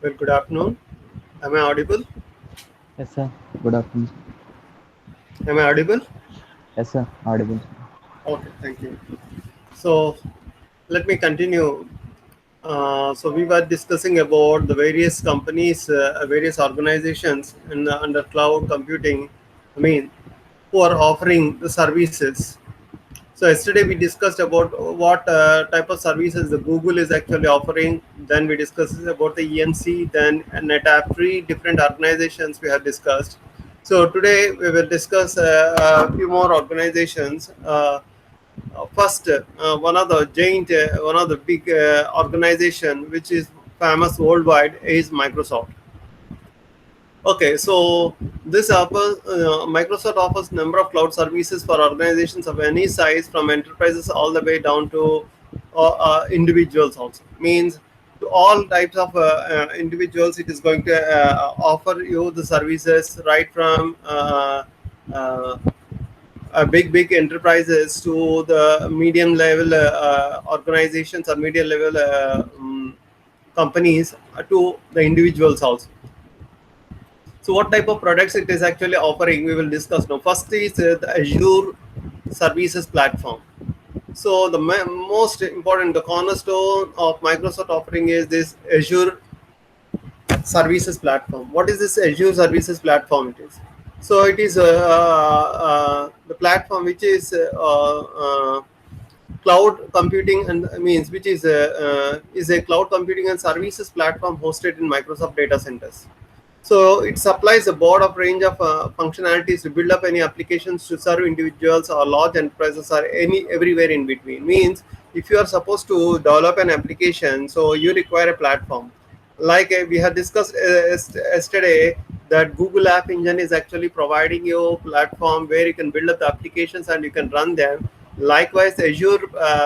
Well, good afternoon. Am I audible? Yes, sir. Good afternoon. Am I audible? Yes, sir. Audible. Okay, thank you. So, let me continue. So, we were discussing about the various companies, various organizations under cloud computing, I mean, who are offering the services. So, yesterday we discussed about what type of services the Google is actually offering. Then we discussed about the EMC, then NetApp, three different organizations we have discussed. So today we will discuss a few more organizations. First, one of the big organization which is famous worldwide is Microsoft. Okay, so Microsoft offers number of cloud services for organizations of any size, from enterprises all the way down to individuals. Also means to all types of individuals, it is going to offer you the services right from uh, big enterprises to the medium level organizations or medium level companies to the individuals also. So what type of products it is actually offering, we will discuss now. First is the Azure Services Platform. So the most important, the cornerstone of Microsoft offering is this Azure Services Platform. What is this Azure Services Platform? It is so it is the platform which is cloud computing and means which is a cloud computing and services platform hosted in Microsoft data centers. So it supplies a broad range of functionalities to build up any applications to serve individuals or large enterprises or any everywhere in between. Means if you are supposed to develop an application, so you require a platform. Like we have discussed yesterday, that Google App Engine is actually providing you a platform where you can build up the applications and you can run them. Likewise, Azure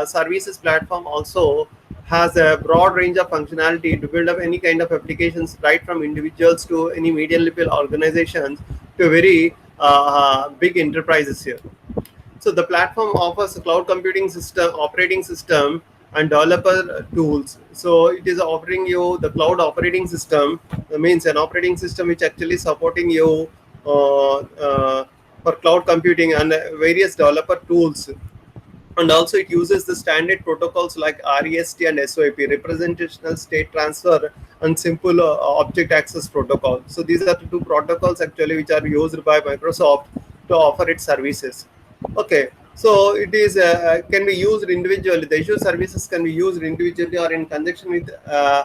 Services Platform also has a broad range of functionality to build up any kind of applications, right from individuals to any medium level organizations to very big enterprises here. So the platform offers a cloud computing system, operating system, and developer tools. So it is offering you the cloud operating system. That means an operating system which actually supporting you for cloud computing and various developer tools. And also it uses the standard protocols like REST and SOAP, representational state transfer, and simple object access protocol. So these are the two protocols actually which are used by Microsoft to offer its services. Okay, so it is can be used individually. The Azure services can be used individually or in conjunction with uh,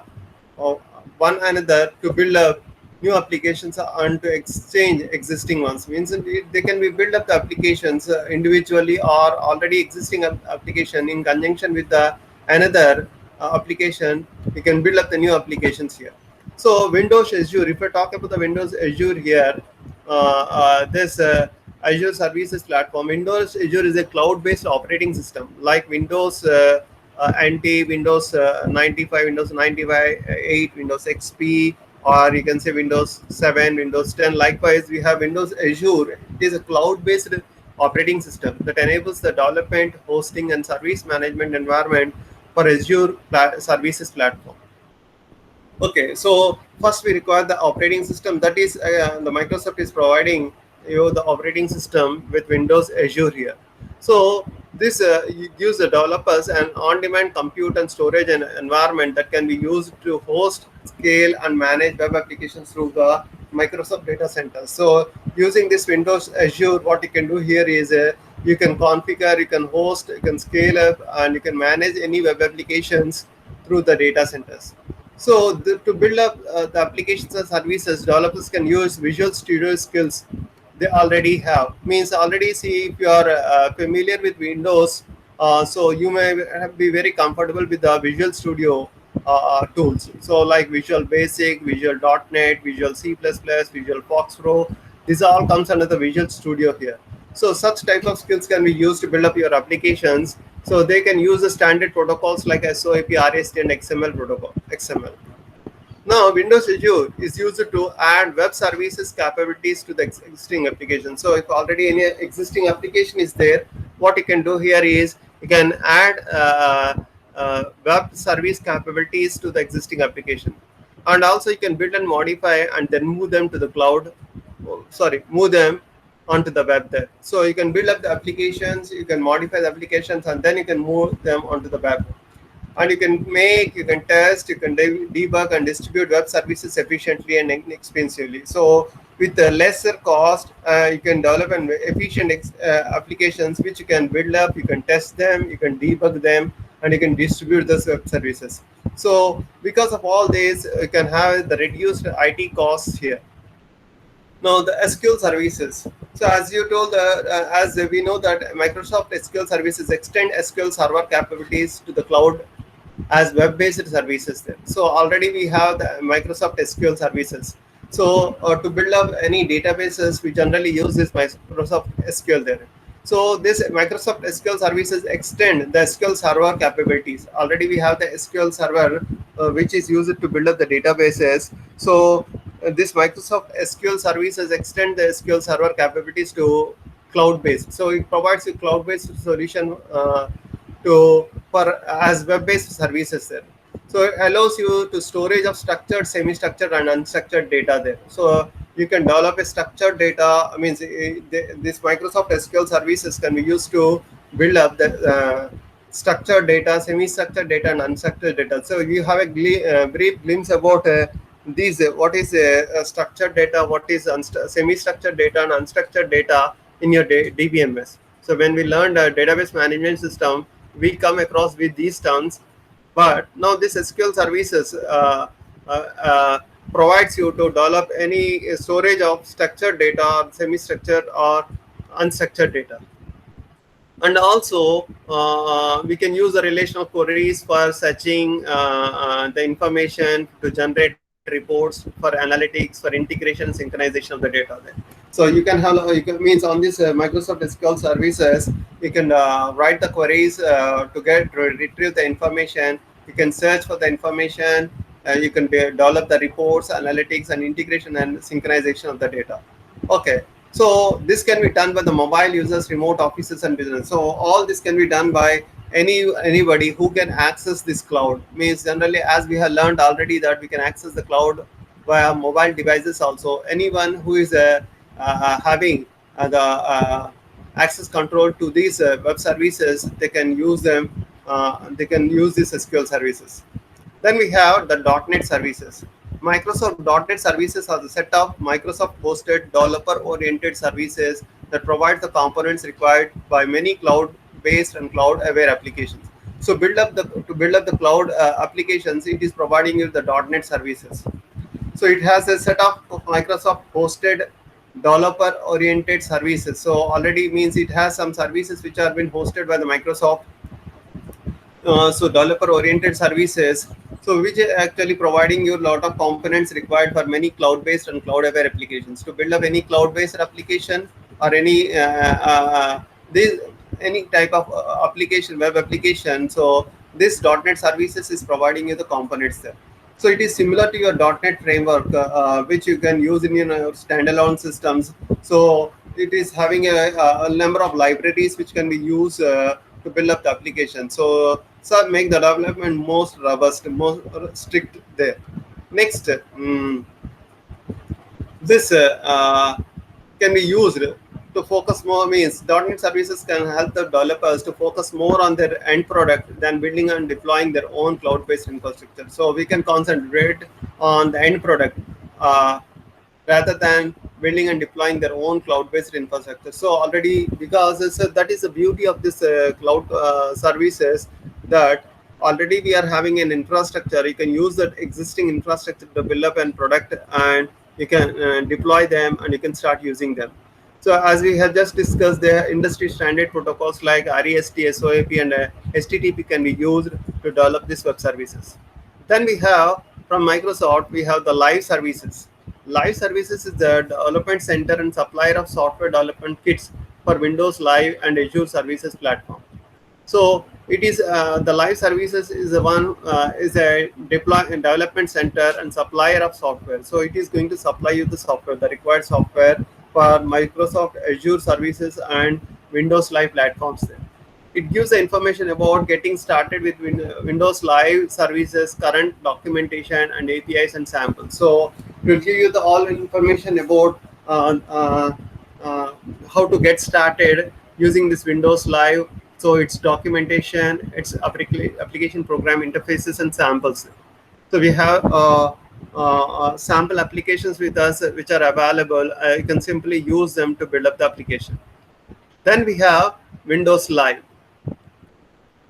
one another to build up new applications and to exchange existing ones. Means they can be build up the applications individually or already existing application in conjunction with the another application. You can build up the new applications here. So Windows Azure, if I talk about the Windows Azure here, this Azure Services Platform. Windows Azure is a cloud-based operating system like Windows NT, Windows 95, Windows 95, 8, Windows XP, or you can say Windows 7, Windows 10. Likewise, we have Windows Azure. It is a cloud-based operating system that enables the development, hosting, and service management environment for Azure Services Platform. Okay, so first we require the operating system. That is, the Microsoft is providing you the operating system with Windows Azure here. So this gives the developers an on-demand compute and storage and environment that can be used to host, scale, and manage web applications through the Microsoft data center. So using this Windows Azure, what you can do here is you can configure, you can host, you can scale up, and you can manage any web applications through the data centers. So to build up the applications and services, developers can use Visual Studio skills they already have. Means already, see, if you are familiar with Windows, so you may be very comfortable with the Visual Studio tools. So like Visual Basic, Visual .NET, Visual C++, Visual Fox Pro. These all comes under the Visual Studio here. So such type of skills can be used to build up your applications. So they can use the standard protocols like SOAP, REST, and XML protocol. XML. Now, Windows Azure is used to add web services capabilities to the existing application. So, if already any existing application is there, what you can do here is you can add web service capabilities to the existing application. and also you can build and modify and then move them to the cloud. Move them onto the web there. So you can build up the applications, you can modify the applications, and then you can move them onto the web. And you can make, you can test, you can debug and distribute web services efficiently and inexpensively. So with a lesser cost, you can develop an efficient applications which you can build up, you can test them, you can debug them, and you can distribute those web services. So because of all this, you can have the reduced IT costs here. Now the SQL services. So as you told, as we know that Microsoft SQL services extend SQL server capabilities to the cloud as web-based services there. So already we have the Microsoft SQL services. So to build up any databases, we generally use this Microsoft SQL there. So this Microsoft SQL services extend the SQL server capabilities. Already we have the SQL server which is used to build up the databases. So this Microsoft SQL services extend the SQL server capabilities to cloud-based. So it provides a cloud-based solution to for as web-based services there. So it allows you to storage of structured, semi-structured, and unstructured data there. So you can develop a structured data. I mean, this Microsoft SQL services can be used to build up the structured data, semi-structured data, and unstructured data. So you have a brief glimpse about these. What is structured data? What is semi-structured data and unstructured data in your DBMS? So when we learned a database management system, we come across with these terms. But now this SQL services provides you to develop any storage of structured data, semi-structured or unstructured data. And also we can use the relational queries for searching the information to generate reports for analytics, for integration and synchronization of the data there. So you can have, means on this Microsoft SQL services, you can write the queries to retrieve the information. You can search for the information. You can develop the reports, analytics, and integration and synchronization of the data. Okay. So this can be done by the mobile users, remote offices, and business. So all this can be done by anybody who can access this cloud. Means generally, as we have learned already, that we can access the cloud via mobile devices also. Anyone who is having the access control to these web services, they can use them. They can use these SQL services. Then we have the .NET services. Microsoft .NET services are the set of Microsoft-hosted developer-oriented services that provide the components required by many cloud-based and cloud-aware applications. So to build up the cloud applications, it is providing you the .NET services. So it has a set of Microsoft-hosted developer-oriented services. So already means it has some services which are been hosted by the Microsoft. So developer-oriented services, so which is actually providing you a lot of components required for many cloud-based and cloud-aware applications. To build up any cloud-based application or any type of application, web application, so this .NET services is providing you the components there. So it is similar to your .NET framework, which you can use in your standalone systems. So it is having a number of libraries which can be used to build up the application. So make the development most robust, more strict there. Next, this can be used to focus more. Means .NET services can help the developers to focus more on their end product than building and deploying their own cloud-based infrastructure. So we can concentrate on the end product rather than building and deploying their own cloud-based infrastructure. So already, because that is the beauty of this cloud services, that already we are having an infrastructure. You can use that existing infrastructure to build up an product, and you can deploy them, and you can start using them. So as we have just discussed, the industry standard protocols like REST, SOAP, and HTTP can be used to develop these web services. Then we have from Microsoft, we have the live services. Live services is the development center and supplier of software development kits for Windows Live and Azure Services platform. So it is the live services is the one is a development center and supplier of software. So it is going to supply you the software, the required software for Microsoft Azure Services and Windows Live platforms there. It gives the information about getting started with Windows Live services, current documentation, and APIs and samples. So it will give you the all information about uh, uh, uh, how to get started using this Windows Live. So its documentation, its application program interfaces, and samples. So we have sample applications with us which are available. You can simply use them to build up the application. Then we have Windows Live.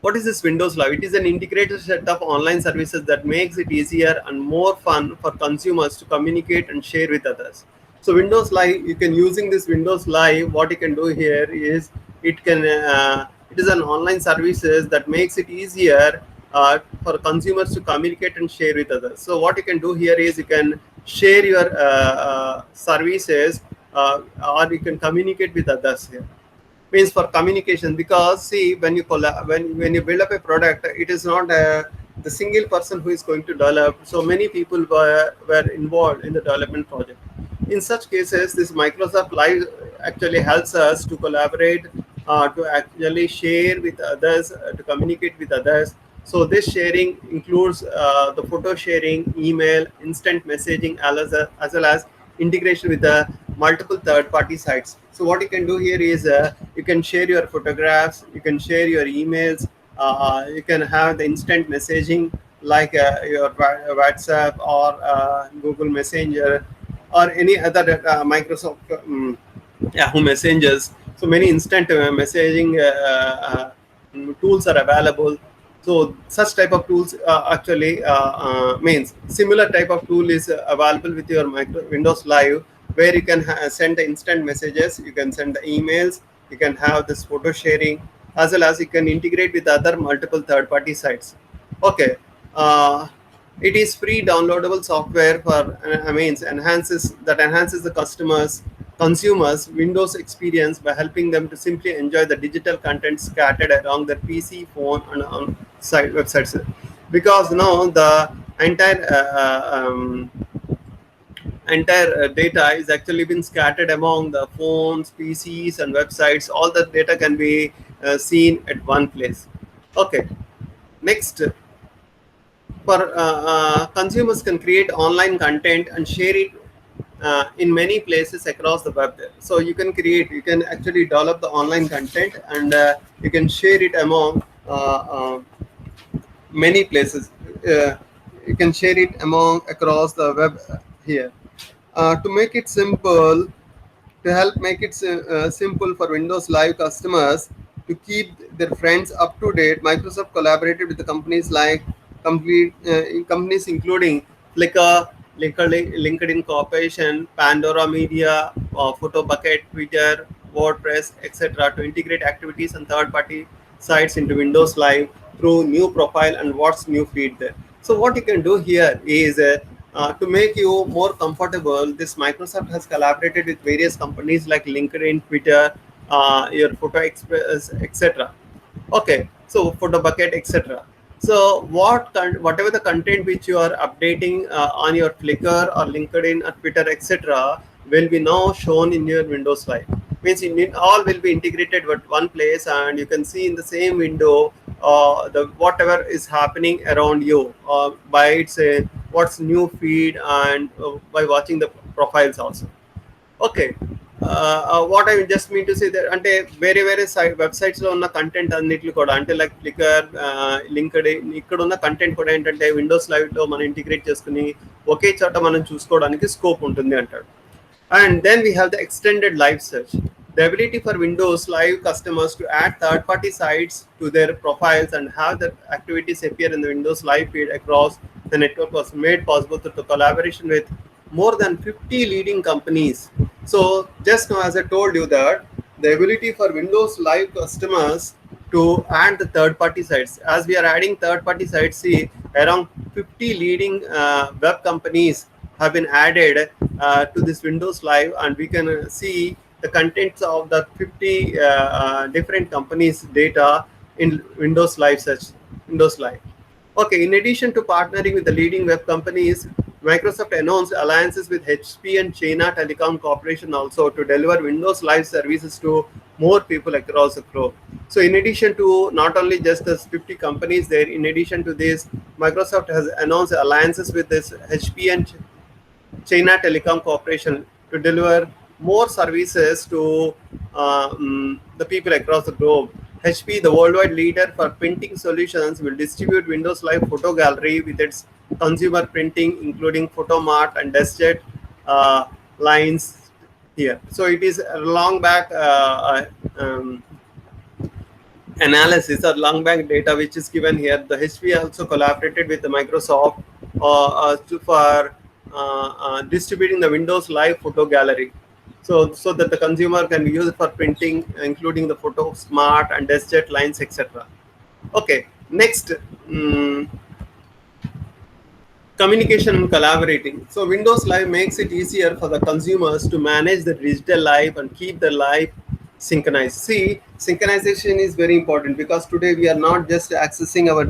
What is this Windows Live? It is an integrated set of online services that makes it easier and more fun for consumers to communicate and share with others. So Windows Live, you can using this Windows Live. What you can do here is it is an online services that makes it easier for consumers to communicate and share with others. So what you can do here is you can share your services or you can communicate with others here. Means for communication, because see, when you when you build up a product, it is not the single person who is going to develop. So many people were involved in the development project. In such cases, this Microsoft Live actually helps us to collaborate, to actually share with others, to communicate with others. So this sharing includes the photo sharing, email, instant messaging, as well as integration with the multiple third-party sites. So what you can do here is you can share your photographs, you can share your emails, you can have the instant messaging like your WhatsApp or Google Messenger or any other Microsoft Yahoo Messengers. So many instant messaging tools are available. So such type of tools actually means similar type of tool is available with your Windows Live, where you can send the instant messages, you can send the emails, you can have this photo sharing, as well as you can integrate with other multiple third-party sites. Okay, it is free downloadable software for enhances the consumers Windows experience by helping them to simply enjoy the digital content scattered along their PC, phone, and on site websites. Because now the entire data is actually been scattered among the phones, PCs, and websites. All the data can be seen at one place. Okay, next, for consumers can create online content and share it in many places across the web. So you can actually develop the online content and you can share it among many places. You can share it among across the web here. To make it simple, to help make it simple for Windows Live customers to keep their friends up to date, Microsoft collaborated with the companies like companies including Flickr, LinkedIn Corporation, Pandora Media, PhotoBucket, Twitter, WordPress, etc., to integrate activities and third-party sites into Windows Live through new profile and what's new feed there. So what you can do here is to make you more comfortable, this Microsoft has collaborated with various companies like LinkedIn, Twitter, your Photo Express, etc. Okay, so PhotoBucket, etc. So whatever the content which you are updating on your Flickr or LinkedIn or Twitter, etc., will be now shown in your Windows Live. Means it all will be integrated at one place, and you can see in the same window the whatever is happening around you by its what's new feed and by watching the profiles also. Okay, what I just mean to say that అంటే వేరే వేరే websites లో ఉన్న content అన్నిట్లు కూడా అంటే like flicker, LinkedIn, ఇక్కడ ఉన్న content కూడా ఏంటంటే విండోస్ లైవ్ లో మనం ఇంటిగ్రేట్ చేసుకుని ఒకే చోట మనం చూసుకోవడానికి స్కోప్ ఉంటుంది అంటాడు. And then we have the extended live search. The ability for Windows Live customers to add third-party sites to their profiles and have their activities appear in the Windows Live feed across the network was made possible through collaboration with more than 50 leading companies. So just now, as I told you, that the ability for Windows Live customers to add the third-party sites. As we are adding third-party sites, see, around 50 leading web companies have been added to this Windows Live, and we can see the contents of the 50 different companies' data in Windows Live search. Windows Live. Okay, in addition to partnering with the leading web companies, Microsoft announced alliances with HP and China Telecom Corporation also to deliver Windows Live services to more people across the globe. So in addition to not only just the 50 companies there, in addition to this, Microsoft has announced alliances with this HP and China Telecom Corporation to deliver more services to the people across the globe. HP, the worldwide leader for printing solutions, will distribute Windows Live Photo Gallery with its consumer printing, including PhotoMart and DeskJet lines here. So it is a long back analysis or long back data which is given here. The HP also collaborated with the Microsoft for distributing the Windows Live Photo Gallery, so that the consumer can use it for printing, including the photo, smart and DeskJet lines, etc. Okay, next. Communication and collaborating. So Windows Live makes it easier for the consumers to manage the digital life and keep the life synchronized. See, synchronization is very important because today we are not just accessing our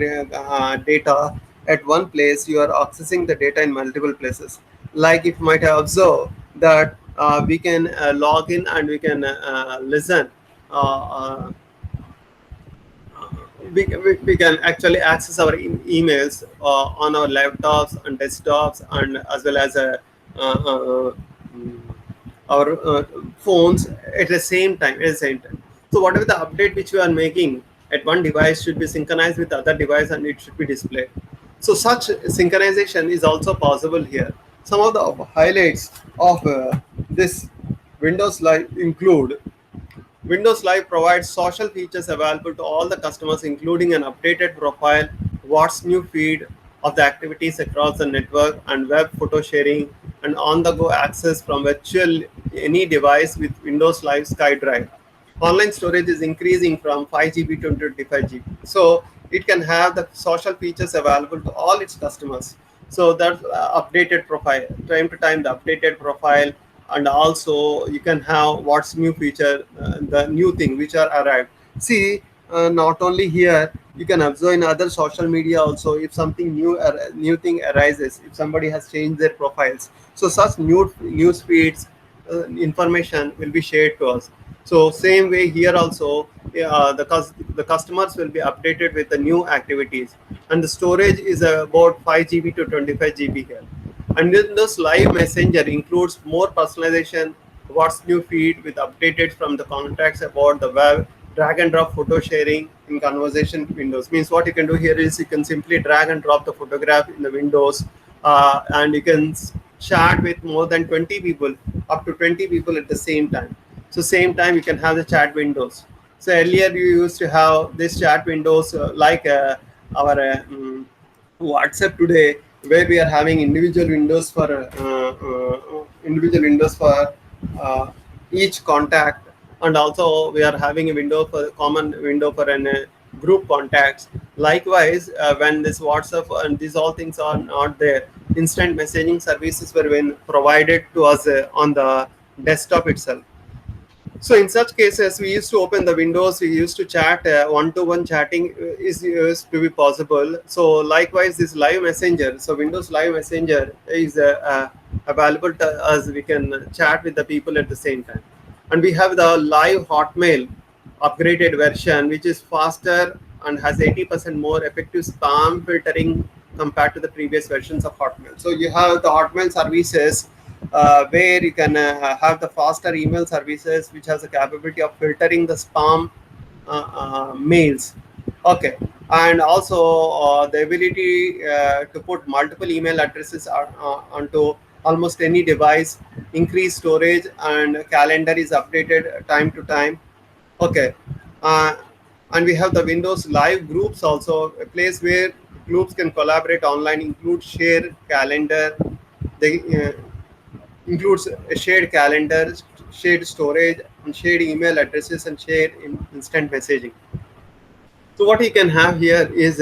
data at one place, you are accessing the data in multiple places. Like if you might have observed that we can log in and we can listen. We can actually access our emails on our laptops and desktops, and as well as our phones at the same time. So whatever the update which we are making at one device should be synchronized with the other device, and it should be displayed. So such synchronization is also possible here. Some of the highlights of this Windows Live include: Windows Live provides social features available to all the customers, including an updated profile, what's new feed of the activities across the network, and web photo sharing, and on-the-go access from virtual any device with Windows Live SkyDrive. Online storage is increasing from 5 GB to 25 GB. So it can have the social features available to all its customers. So that's updated profile, time to time the updated profile, and also you can have what's new feature, the new thing which are arrived. See, not only here, you can observe in other social media also, if something new thing arises, if somebody has changed their profiles, so such new news feeds information will be shared to us. So same way here also, the customers will be updated with the new activities, and the storage is about 5 GB to 25 GB here. And then this live messenger includes more personalization, what's new feed with updated from the contacts about the web, drag and drop photo sharing in conversation windows. Means what you can do here is you can simply drag and drop the photograph in the windows, and you can chat with more than 20 people, up to 20 people at the same time. So same time you can have the chat windows. So earlier you used to have this chat windows like our WhatsApp today, where we are having individual windows for each contact, and also we are having a window for common window for an group contacts. Likewise, when this WhatsApp and these all things are not there, instant messaging services were when provided to us on the desktop itself. So in such cases, we used to open the windows, we used to chat, one-to-one chatting is used to be possible. So likewise, this live messenger, so Windows Live Messenger is available to us. We can chat with the people at the same time. And we have the live Hotmail upgraded version, which is faster and has 80% more effective spam filtering compared to the previous versions of Hotmail. So you have the Hotmail services, where you can have the faster email services, which has the capability of filtering the spam mails. Okay, and also the ability to put multiple email addresses onto almost any device, increase storage, and calendar is updated time to time. Okay, uh, and we have the Windows Live groups also, a place where groups can collaborate online, include share calendar. They includes a shared calendar, shared storage, and shared email addresses, and shared instant messaging. So what you can have here is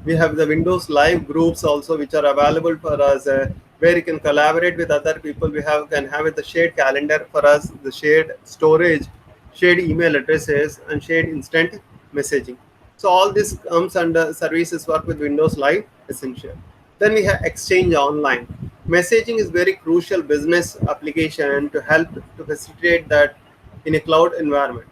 we have the Windows Live groups also, which are available for us, where you can collaborate with other people. We can have it the shared calendar for us, the shared storage, shared email addresses, and shared instant messaging. So all this comes under services work with Windows Live Essential. Then we have Exchange Online. Messaging is very crucial business application to help to facilitate that in a cloud environment.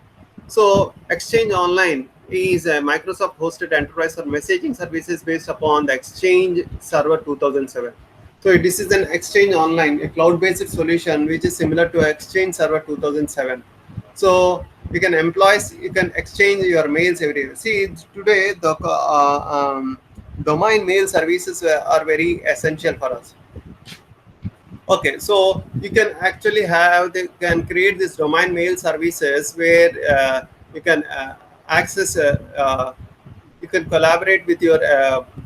So Exchange Online is a Microsoft hosted enterprise for messaging services based upon the Exchange Server 2007. So this is an Exchange Online, a cloud-based solution which is similar to Exchange Server 2007. So you can exchange your mails every day. See, today the domain mail services are very essential for us. Okay, so you can actually can create this domain mail services where you can access you can collaborate with your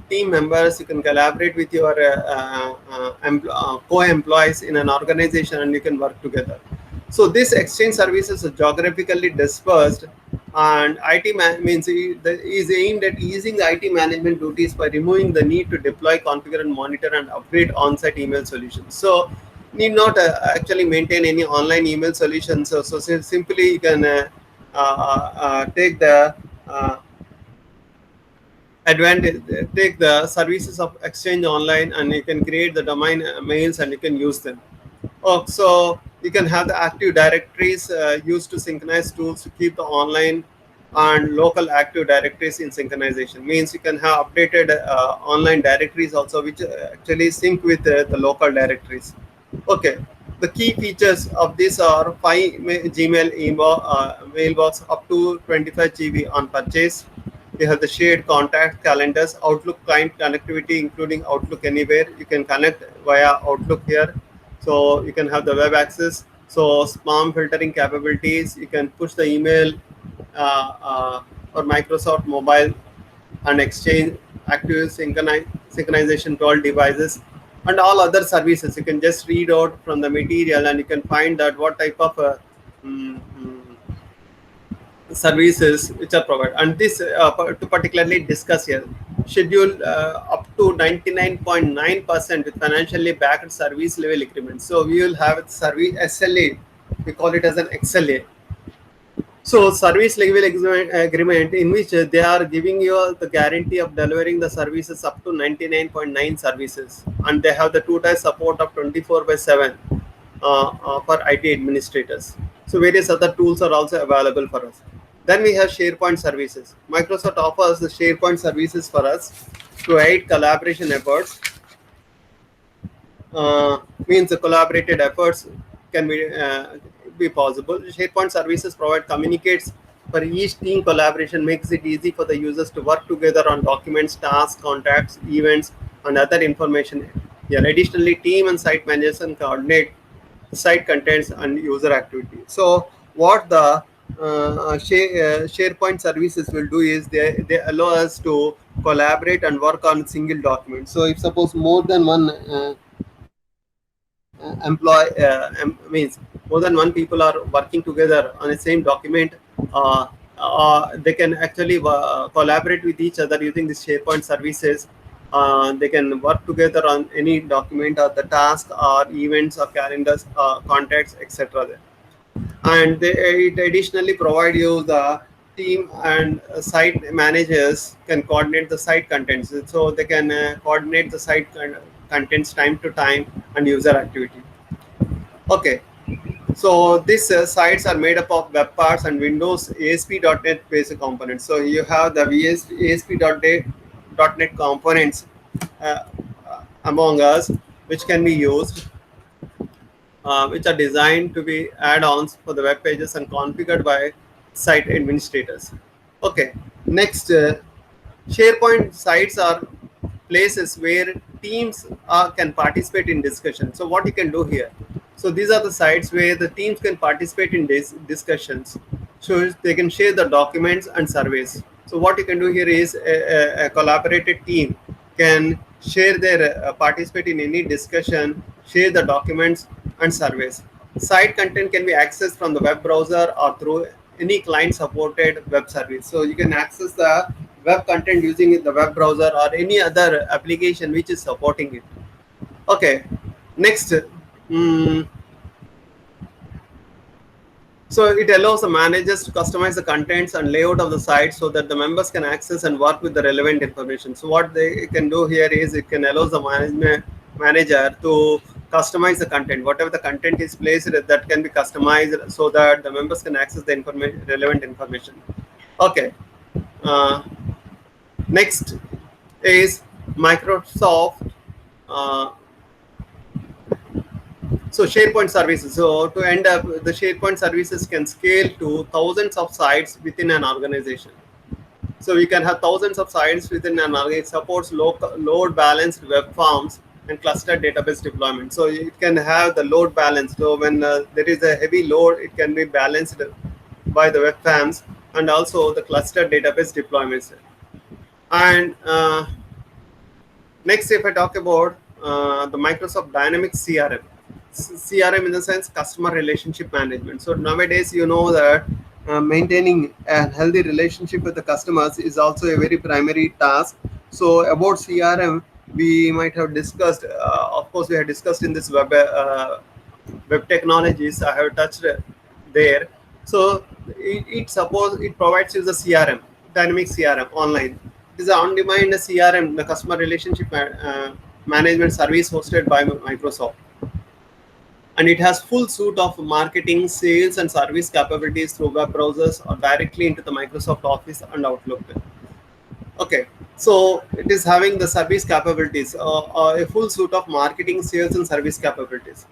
team members, you can collaborate with your co-employees in an organization, and you can work together. So this exchange services are geographically dispersed, and means is aimed at easing the IT management duties by removing the need to deploy, configure, and monitor and upgrade on-site email solutions. So need not actually maintain any online email solutions. So simply you can take the advantage, take the services of Exchange Online, and you can create the domain mails and you can use them. Oh, so you can have the active directories used to synchronize tools to keep the online and local active directories in synchronization. Means you can have updated online directories also, which actually sync with the local directories. Okay, the key features of this are 5 Gmail mailbox up to 25 GB on purchase. You have the shared contact calendars, Outlook client connectivity, including Outlook Anywhere. You can connect via Outlook here. So you can have the web access. So spam filtering capabilities. You can push the email or Microsoft Mobile and Exchange active synchronization to all devices and all other services. You can just read out from the material and you can find that what type of mm, mm, services which are provided, and this to particularly discuss here schedule up to 99.9% with financially backed service level agreements. So we will have service SLA, we call it as an XLA. So service level agreement in which they are giving you the guarantee of delivering the services up to 99.9 services, and they have the 2-tier support of 24/7 for IT administrators. So various other tools are also available for us. Then we have SharePoint services. Microsoft offers the SharePoint services for us to aid collaboration efforts. Means the collaborated efforts can be possible. SharePoint services provide communicates for each team. Collaboration makes it easy for the users to work together on documents, tasks, contacts, events, and other information. Here, additionally, team and site managers can coordinate site contents and user activity. So what the SharePoint services will do is they allow us to collaborate and work on single document. So if suppose more than one means more than one people are working together on the same document, they can actually collaborate with each other using the SharePoint services. They can work together on any document or the task or events or calendars, contacts, etc. And it additionally provide you the team and site managers can coordinate the site contents, so they can coordinate the site contents time to time and user activity. Okay, so these sites are made up of web parts and Windows ASP.NET based components. So you have the ASP.NET components uh, among us, which can be used, which are designed to be add-ons for the web pages and configured by site administrators. Okay, next, SharePoint sites are places where teams can participate in discussion. So what you can do here? So these are the sites where the teams can participate in these discussions. So they can share the documents and surveys. So what you can do here is a collaborated team can share their participate in any discussion, share the documents and surveys. Site content can be accessed from the web browser or through any client supported web service. So you can access the web content using the web browser or any other application which is supporting it. Okay, next. So it allows the managers to customize the contents and layout of the site so that the members can access and work with the relevant information. So what they can do here is it can allow the manager to customize the content. Whatever the content is placed, that can be customized so that the members can access the relevant information. Okay. Uh, Next is Microsoft. Uh, so SharePoint services. So to end up, the SharePoint services can scale to thousands of sites within an organization. So we can have thousands of sites within an organization. It supports load balanced web forms and clustered database deployment. So it can have the load balance. So when there is a heavy load, it can be balanced by the web forms and also the clustered database deployments. And next, if I talk about the Microsoft Dynamics CRM, CRM in the sense customer relationship management. So nowadays, you know that maintaining a healthy relationship with the customers is also a very primary task. So about CRM, we might have discussed. Of course, we have discussed in this web technologies. I have touched there. So it provides you the CRM, dynamic CRM online. It is an on-demand CRM, the customer relationship management service hosted by Microsoft, and it has full suite of marketing, sales, and service capabilities through web browsers or directly into the Microsoft Office and Outlook. Okay, so it is having the service capabilities, a full suite of marketing, sales, and service capabilities.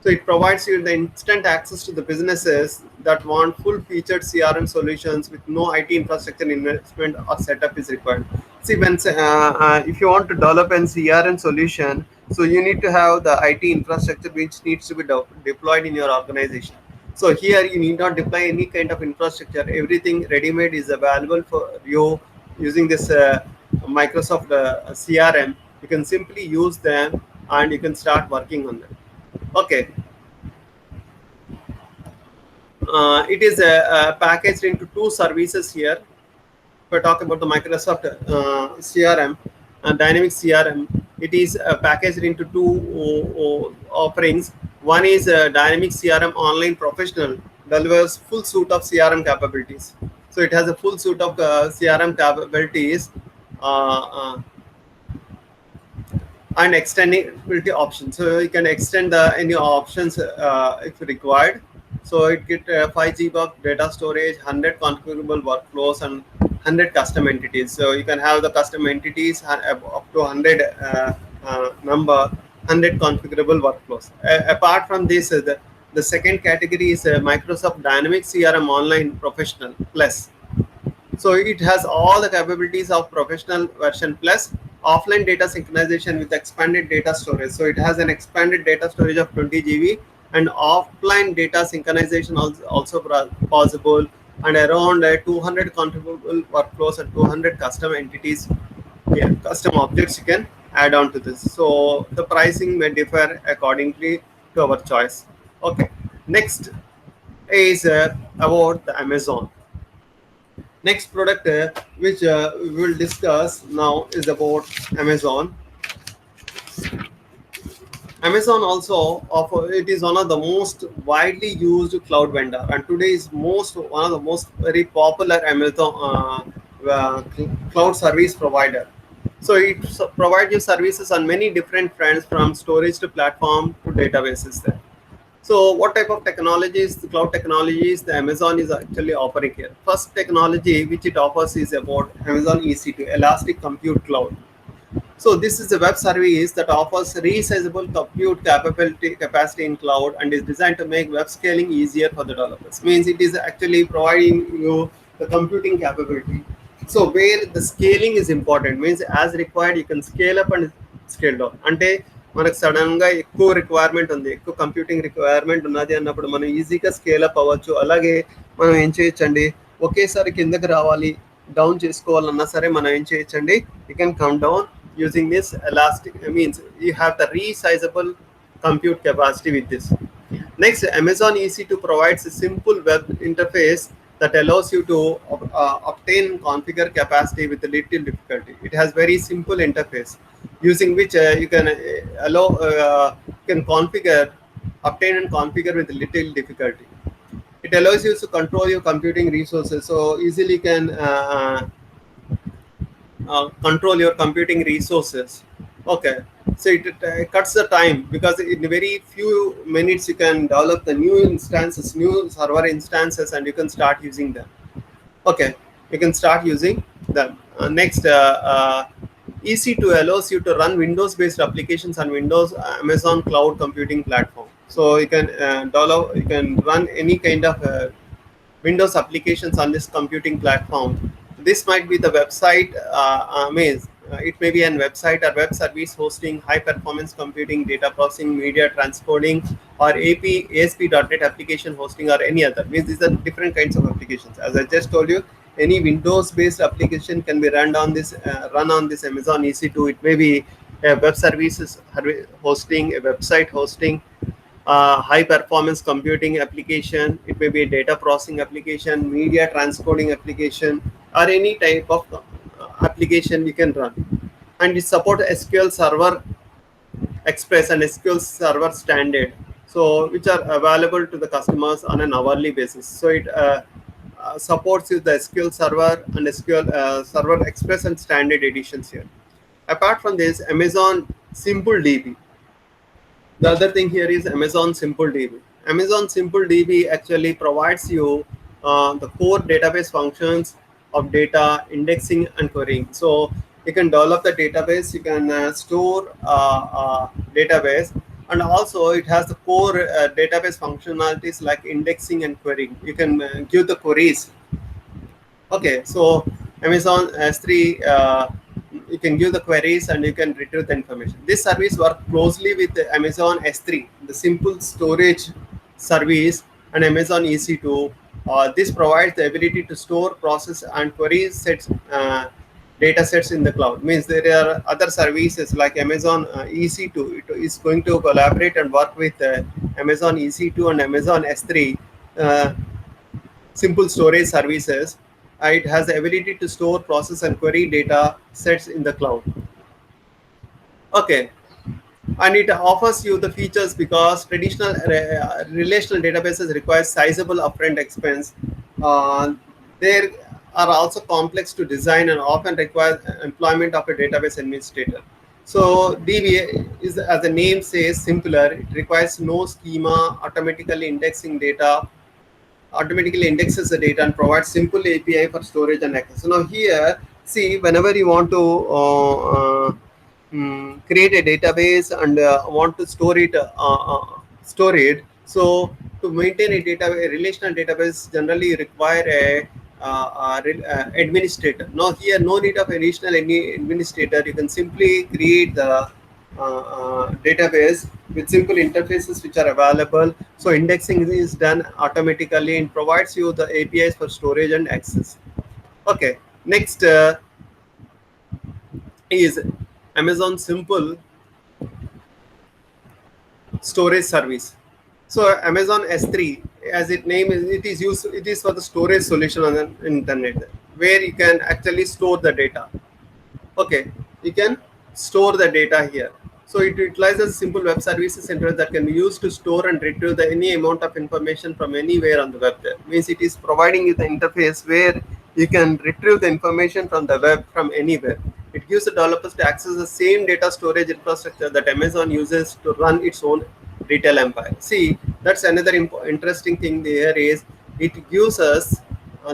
So it provides you the instant access to the businesses that want full-featured CRM solutions with no IT infrastructure investment or setup is required. See, when if you want to develop an CRM solution, so you need to have the IT infrastructure which needs to be deployed in your organization. So here you need not deploy any kind of infrastructure. Everything ready-made is available for you using this Microsoft CRM. You can simply use them and you can start working on them. Okay. It is packaged into two services here. If I talk about the Microsoft CRM and Dynamics CRM, it is packaged into two offerings. One is Dynamics CRM Online Professional, delivers full suite of CRM capabilities. So it has a full suite of CRM capabilities and extendability options. So you can extend any options if required. So it get 5 GB of data storage, 100 configurable workflows, and 100 custom entities. So you can have the custom entities up to 100 number, 100 configurable workflows. Apart from this, the second category is Microsoft Dynamics CRM Online Professional Plus. So it has all the capabilities of Professional version plus, offline data synchronization with expanded data storage. So it has an expanded data storage of 20 GB and offline data synchronization also possible, and around 200 configurable workflows and 200 custom entities, custom objects you can add on to this. So the pricing may differ accordingly to our choice. Okay, next is about the Amazon. Next product which we will discuss now is about Amazon. Amazon also it is one of the most widely used cloud vendor, and today is one of the most very popular Amazon cloud service provider. So it provides you services on many different fronts, from storage to platform to databases there. So what type of technologies, the cloud technologies, the Amazon is actually offering here? First technology which it offers is about Amazon EC2, Elastic Compute Cloud. So this is a web service that offers resizable compute capacity in cloud and is designed to make web scaling easier for the developers. Means it is actually providing you the computing capability. So where the scaling is important, means as required you can scale up and scale down. అంటే మనకు sudden గా ఎక్కువ requirement ఉంది, ఎక్కువ computing requirement ఉన్నది అన్నప్పుడు మనం ఈజీగా స్కేల్ అప్ అవ్వచ్చు. అలాగే మనం ఏం చేయొచ్చండి, ఒకేసారి కిందకి రావాలి, డౌన్ చేసుకోవాలన్నా సరే మనం ఏం చేయొచ్చండి, you can come down using this elastic, means you have the resizable compute capacity with this. Next, Amazon EC2 provides a simple web interface that allows you to obtain and configure capacity with little difficulty. It has very simple interface using which you can obtain and configure with little difficulty. It allows you to control your computing resources, so easily can control your computing resources. Okay, So it cuts the time, because in very few minutes you can develop the new instances, new server instances, and you can start using them. Okay, you can start using them. Next, EC2 allows you to run Windows-based applications on Windows Amazon Cloud Computing platform. So you can you can run any kind of Windows applications on this computing platform. This might be the website, it may be an website or web service hosting, high performance computing, data processing, media transcoding, or ASP.NET application hosting, or any other. Means these are different kinds of applications. As I just told you, any Windows based application can be run on this Amazon EC2. It may be a web services hosting, a website hosting, high performance computing application. It may be a data processing application, media transcoding application, or any type of application you can run. And it supports SQL Server Express and SQL Server Standard, so which are available to the customers on an hourly basis. So it supports you the SQL Server and SQL Server Express and Standard editions here. Apart from this, Amazon SimpleDB. The other thing here is Amazon SimpleDB. Amazon SimpleDB actually provides you the core database functions of data indexing and querying. So you can develop the database, you can store database, and also it has the core database functionalities like indexing and querying. You can give the queries. Okay, so Amazon S3, you can give the queries and you can retrieve the information. This service works closely with the Amazon S3, the SimpleStorage service, and Amazon EC2. This provides the ability to store, process, and query sets, data sets in the cloud. Means there are other services like Amazon EC2. It is going to collaborate and work with Amazon EC2 and Amazon S3 SimpleStorage services. It has the ability to store, process, and query data sets in the cloud. Okay, and it offers you the features because traditional relational databases require sizable upfront expense. They are also complex to design and often require employment of a database administrator. So DB is, as the name says, simpler. It requires no schema, automatically indexes the data and provides simple API for storage and access. So now here, see, whenever you want to create a database and want to store it, so to maintain a relational database, generally you require a administrator. Now here, no need of additional any administrator. You can simply create the database with simple interfaces which are available. So indexing is done automatically and provides you the APIs for storage and access. Okay, next is Amazon Simple Storage Service. So Amazon S3, as its name is, it is for the storage solution on the internet, where you can actually store the data. Okay, you can store the data here. So it utilizes simple web services center that can be used to store and retrieve any amount of information from anywhere on the web. There means it is providing you the interface where you can retrieve the information from the web from anywhere. It gives the developers to access the same data storage infrastructure that Amazon uses to run its own retail empire. See, that's another interesting thing there is it gives us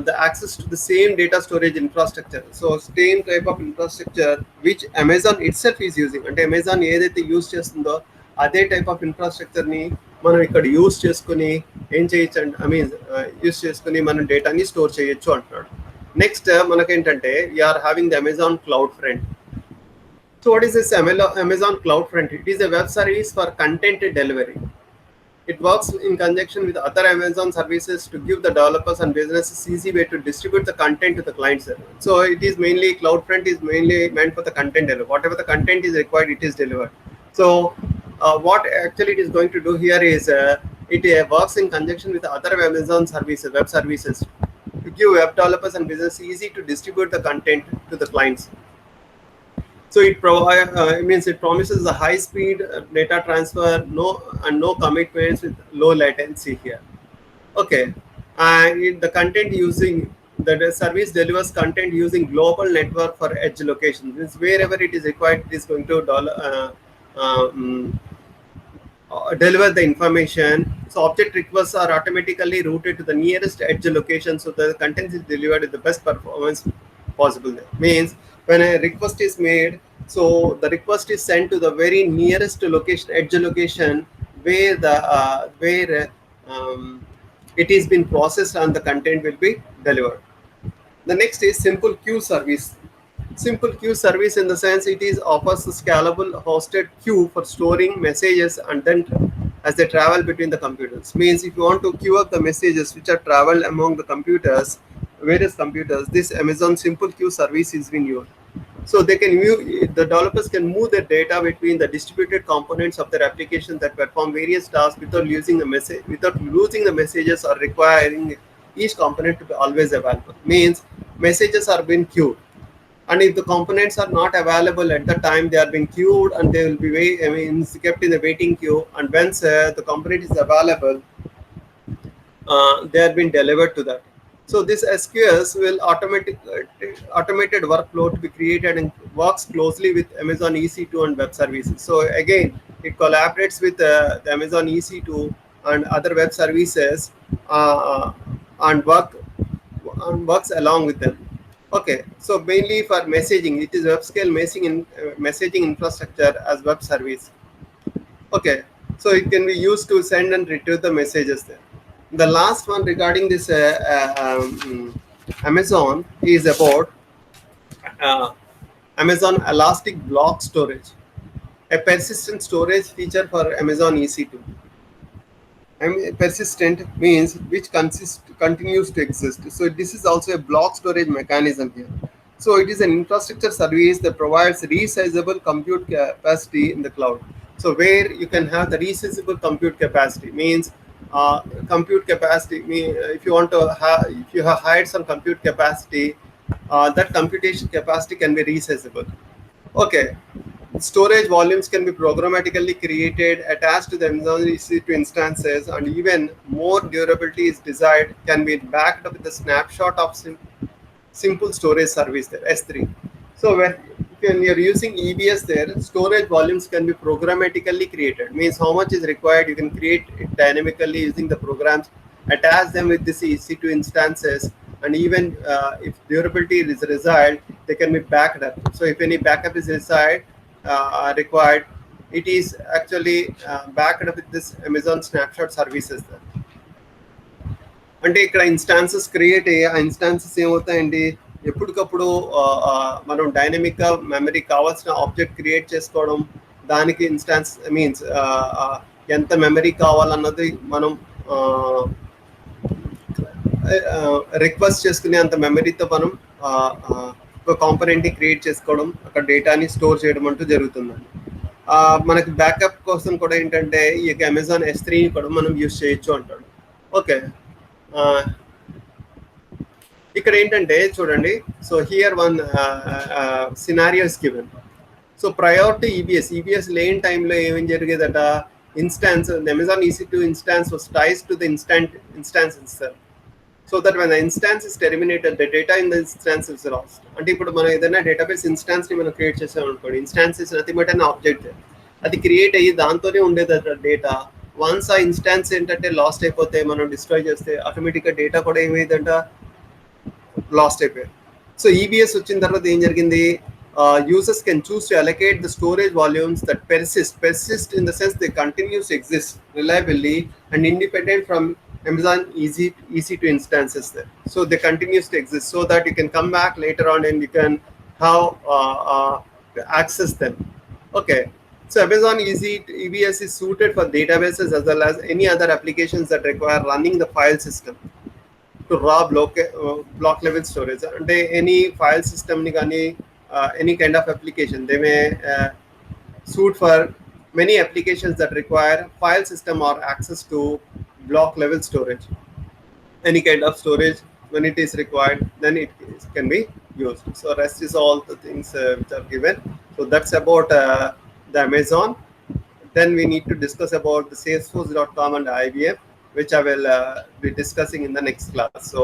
the access to the same data storage infrastructure. So same type of infrastructure which Amazon itself is using. And Amazon ఏదైతే use చేస్తుందో అదే type of infrastructure ని మనం ఇక్కడ use చేసుకుని ఏం చేయొచ్చు అంటే యూజ్ చేసుకుని మనం డేటాని స్టోర్ చేయొచ్చు అంటున్నాడు. నెక్స్ట్ మనకేంటంటే we are having the Amazon CloudFront. So what is this Amazon CloudFront? It is a web service for content delivery. It works in conjunction with other Amazon services to give the developers and businesses easy way to distribute the content to the client server. So it is mainly, CloudFront is mainly meant for the content delivery. Whatever the content is required, it is delivered. So what actually it is going to do here is it works in conjunction with other Amazon services, web services, to give web developers and businesses easy to distribute the content to the clients. So it means it promises a high speed data transfer, no commitments with low latency here. Okay, and the content using the service delivers content using global network for edge locations. Means wherever it is required, it is going to um, deliver the information. So object requests are automatically routed to the nearest edge location, so the content is delivered with the best performance possible. There means when a request is made, so the request is sent to the very nearest location, edge location, where it is been processed and the content will be delivered. The next is simple queue service. Simple queue service in the sense it is offers a scalable hosted queue for storing messages and then as they travel between the computers. Means if you want to queue up the messages which are traveled among the computers, various computers, this Amazon simple queue service is being used. So they can the developers can move the data between the distributed components of their application that perform various tasks without losing the messages or requiring each component to be always available. Means messages are being queued, and if the components are not available at the time, they are being queued and they will be kept in the waiting queue, and once the component is available, they are being delivered to that. So this SQS will automated workflow to be created and works closely with Amazon EC2 and web services. So again, it collaborates with the Amazon EC2 and other web services and works along with them. Okay, so mainly for messaging, it is web scale messaging infrastructure as web service. Okay, so it can be used to send and retrieve the messages there. The last one regarding this Amazon is about Amazon Elastic Block Storage, a persistent storage feature for Amazon EC2. Persistent means which continues to exist. So this is also a block storage mechanism here. So it is an infrastructure service that provides resizable compute capacity in the cloud. So where you can have the resizable compute capacity means compute capacity. If you want to have, if you have hired some compute capacity, that computation capacity can be resizable. Okay. Storage volumes can be programmatically created, attached to the Amazon EC2 instances, and even more durability is desired, can be backed up with a snapshot of simple storage service there, S3. So when you're using EBS there, storage volumes can be programmatically created. Means how much is required, you can create it dynamically using the programs, attach them with this EC2 instances, and even if durability is required, they can be backed up. So if any backup is required, it is actually backed up with this Amazon snapshot services there. అంటే ఇక్కడ instances create అయ్యి ఆ instances ఏమవుతాయండి, ఎప్పటికప్పుడు మనం డైనమిక్గా memory కావాల్సిన object create చేసుకోవడం, దానికి ఇన్స్టాన్స్ మీన్స్ ఎంత మెమరీ కావాలన్నది మనం రిక్వెస్ట్ చేసుకునే అంత మెమరీతో మనం ఒక కాంపోనెంట్ని క్రియేట్ చేసుకోవడం, అక్కడ డేటాని స్టోర్ చేయడం అంటూ జరుగుతుందండి. మనకి బ్యాకప్ కోసం కూడా ఏంటంటే ఈ యొక్క అమెజాన్ S3 కూడా మనం యూజ్ చేయొచ్చు అంటాడు. ఓకే, ఇక్కడ ఏంటంటే చూడండి, so here one scenario is given. So prior to EBS లేని టైంలో ఏమేం జరిగేదట, instance Amazon EC2 instance was ties to the instance itself. So that when the instance is terminated, the data in the instance is lost. అంటే ఇప్పుడు మనం ఏదైనా database instance ని మనం క్రియేట్ చేసాం అనుకోండి, instance is nothing but an object, అది create అయ్యి దాంతోనే ఉండేది డేటా. వన్స్ ఆ ఇన్స్టాన్స్ ఏంటంటే లాస్ట్ అయిపోతే, మనం డిస్ట్రాయ్ చేస్తే ఆటోమేటిక్గా డేటా కూడా ఏమైందంట లాస్ట్ అయిపోయాయి. సో ఈబిఎస్ వచ్చిన తర్వాత ఏం జరిగింది, users can choose to allocate the storage volumes that persist in the sense they continue to exist reliably and independent from Amazon EC2 instances there. So they continues to exist so that you can come back later on and you can have access them. Okay, so Amazon EBS is suited for databases as well as any other applications that require running the file system to raw block level storage. And any file system ni gani any kind of application, they may suit for many applications that require file system or access to block level storage. Any kind of storage when it is required, then it can be used. So rest is all the things which are given. So that's about the Amazon. Then we need to discuss about the salesforce.com and IBM, which I will be discussing in the next class. So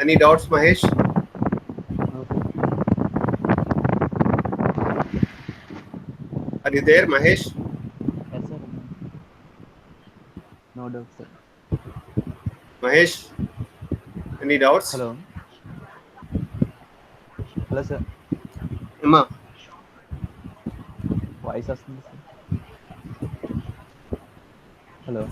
any doubts, Mahesh? Are you there, Mahesh? No doubt, sir. Mahesh, any doubts? Hello. Hello, sir. Emma, Voice వస్తుంది, sir. Hello.